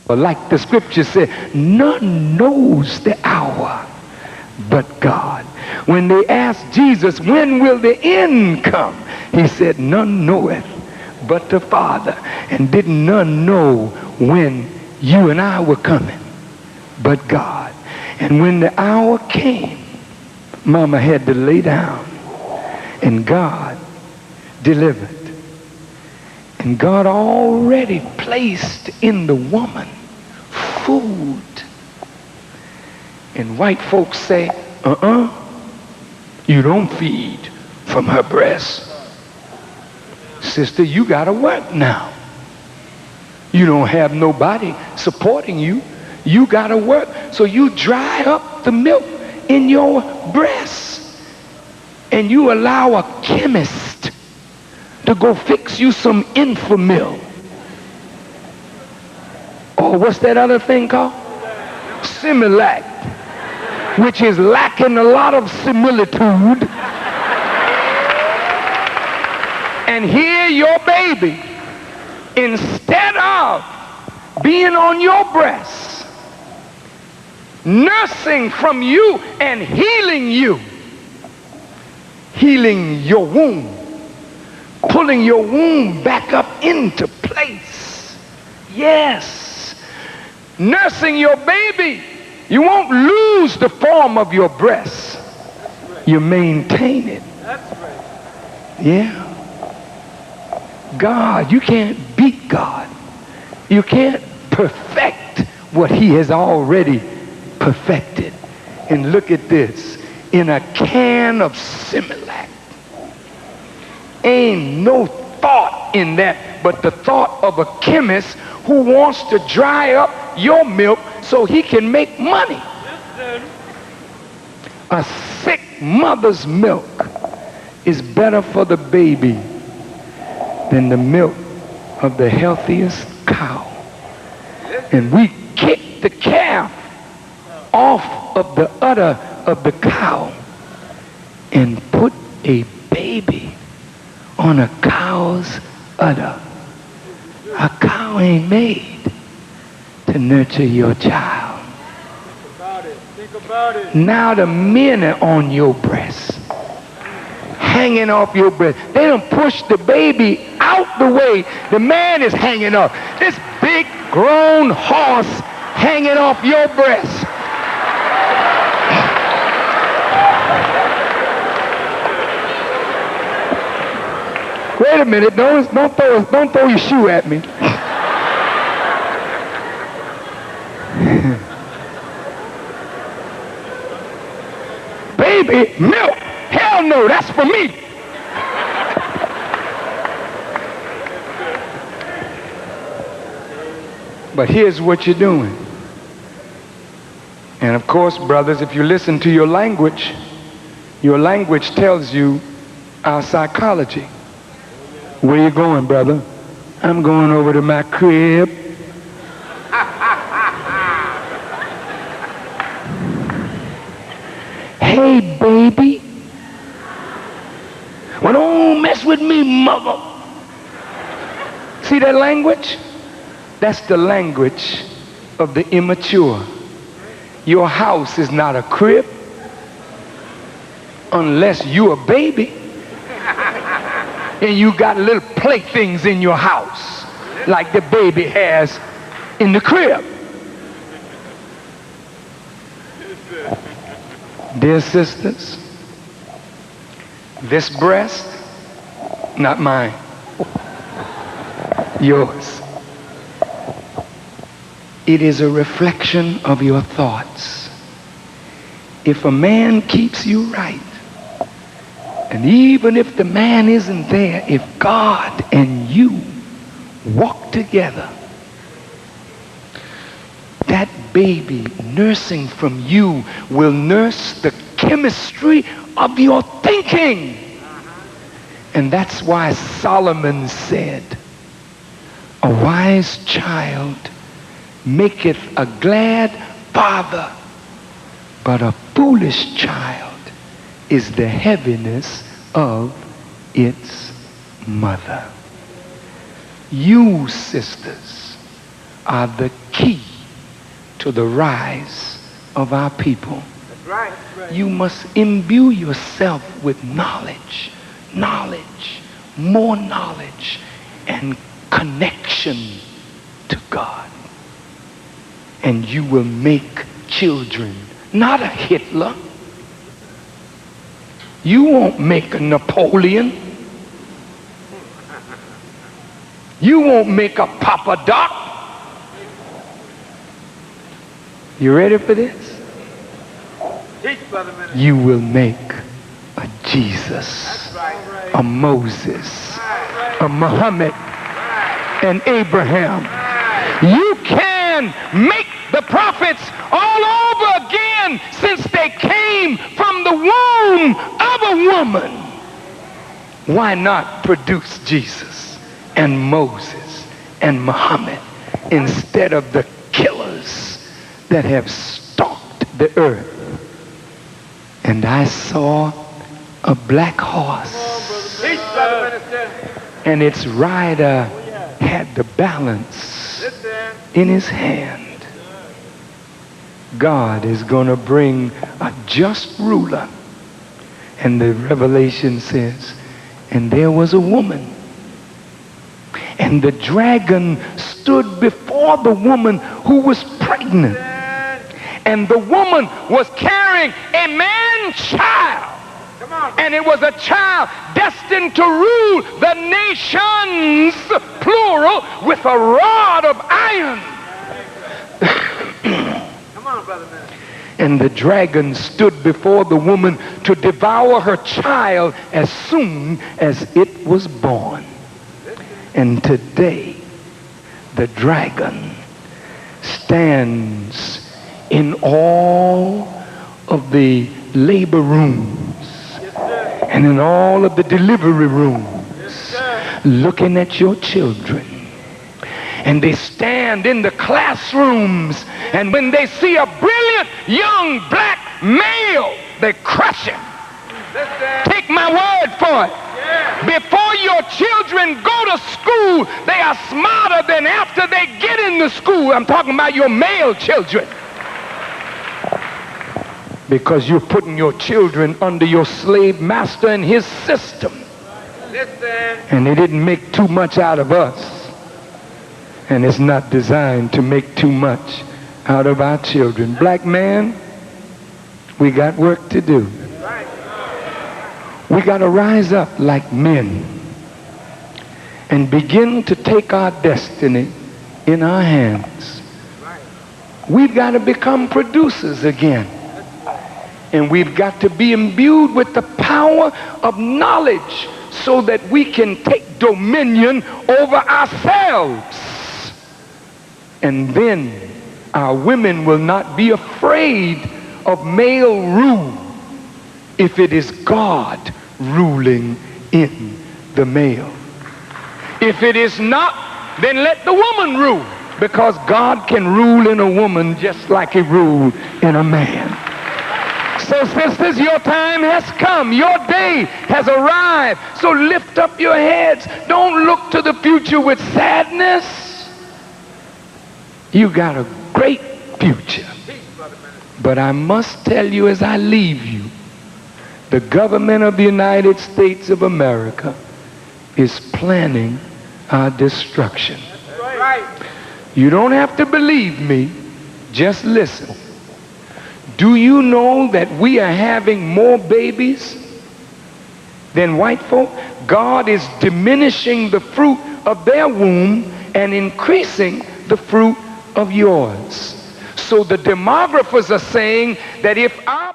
But like the scripture said, none knows the hour but God. When they asked Jesus, when will the end come? He said, none knoweth but the Father. And didn't none know when you and I were coming but God. And when the hour came, Mama had to lay down, and God delivered. And God already placed in the woman food. And white folks say, you don't feed from her breast. Sister, you gotta work now. You don't have nobody supporting you. You gotta work. So you dry up the milk in your breast, and you allow a chemist to go fix you some Infamil. Or what's that other thing called? Similac, which is lacking a lot of similitude. And here your baby, instead of being on your breast, nursing from you and healing you, healing your womb, pulling your womb back up into place. Yes. Nursing your baby, you won't lose the form of your breast. You maintain it. That's right. Yeah. God, you can't beat God. You can't perfect what he has already perfected. And look at this. In a can of Similac, ain't no thought in that but the thought of a chemist who wants to dry up your milk so he can make money. A sick mother's milk is better for the baby than the milk of the healthiest cow. And we kick the calf off of the udder of the cow and put a baby on a cow's udder. A cow ain't made to nurture your child. Think about it. Think about it. Now the men are on your breast, hanging off your breast. They done push the baby out the way. The man is hanging off. This big grown horse hanging off your breast. Wait a minute, don't throw your shoe at me. Baby milk, hell no, that's for me. But here's what you're doing. And of course, brothers, if you listen to your language tells you our psychology. Where you going, brother? I'm going over to my crib. Hey, baby. Well, don't mess with me, mother. See that language? That's the language of the immature. Your house is not a crib unless you're a baby. And you got little playthings in your house like the baby has in the crib. Dear sisters, this breast, not mine, yours. It is a reflection of your thoughts. If a man keeps you right, and even if the man isn't there, if God and you walk together, that baby nursing from you will nurse the chemistry of your thinking. And that's why Solomon said, a wise child maketh a glad father, but a foolish child is the heaviness of its mother. You, sisters, are the key to the rise of our people. That's right. You must imbue yourself with knowledge, more knowledge, and connection to God. And you will make children, not a Hitler. You won't make a Napoleon. You won't make a Papa Doc. You ready for this? Teach, Brother Minister. You will make a Jesus, That's right. a Moses, a Muhammad, an Abraham. You can make the prophets all over again since they came from the womb of a woman. Why not produce Jesus and Moses and Muhammad instead of the killers that have stalked the earth? And I saw a black horse, Teach, Brother Minister. and its rider had the balance Listen. in his hand. God is going to bring a just ruler. And the Revelation says, and there was a woman, and the dragon stood before the woman who was pregnant, and the woman was carrying a man-child. Come on. And it was a child destined to rule the nations, plural, with a rod of iron. Come on, Brother Minister. And the dragon stood before the woman to devour her child as soon as it was born. And today, the dragon stands in all of the labor rooms and in all of the delivery rooms, looking at your children. And they stand in the classrooms, and when they see a brilliant young black male, they crush him. Take my word for it. Before your children go to school, they are smarter than after they get into school. I'm talking about your male children. Because you're putting your children under your slave master and his system. Listen. And they didn't make too much out of us. And it's not designed to make too much out of our children. Black man, we got work to do. We got to rise up like men and begin to take our destiny in our hands. We've got to become producers again. And we've got to be imbued with the power of knowledge so that we can take dominion over ourselves. And then our women will not be afraid of male rule if it is God ruling in the male. If it is not, then let the woman rule, because God can rule in a woman just like he ruled in a man. So sisters, your time has come. Your day has arrived. So lift up your heads. Don't look to the future with sadness. You got a great future. But I must tell you as I leave you, the government of the United States of America is planning our destruction. Right. You don't have to believe me. Just listen. Do you know that we are having more babies than white folk? God is diminishing the fruit of their womb and increasing the fruit of yours. So the demographers are saying that if our